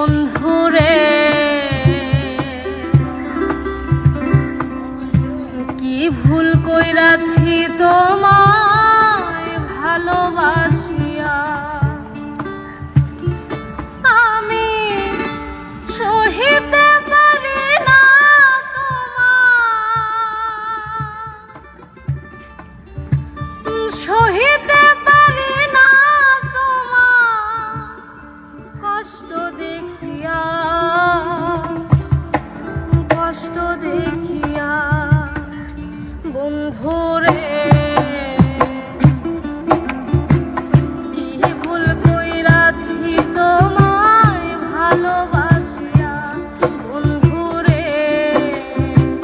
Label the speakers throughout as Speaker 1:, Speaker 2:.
Speaker 1: বন্ধুরে কি ভুল কইরাছি তোমায় ভালোবাসিয়া, আমি সহিতে পারি না তোমার, সহিতে পারি না তোমার কষ্ট দেখিয়া, কষ্ট দেখিয়া বন্ধুরে কি ভুল কইরাছি তোমায় ভালোবাসিয়া, বন্ধুরে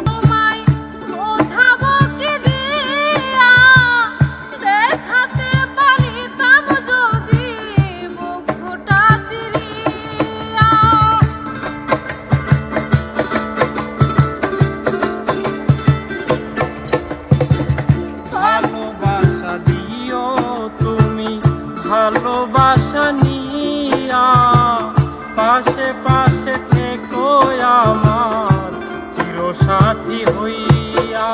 Speaker 1: তোমায় বোঝাবো কি দিয়া, দেখাতে পারিতাম যদি বুকটা চিরিয়া।
Speaker 2: ভালোবাসা দিও তুমি ভালোবাসা নিয়া, পাশে পাশে থেকো আমার চিরসাথী হইয়া।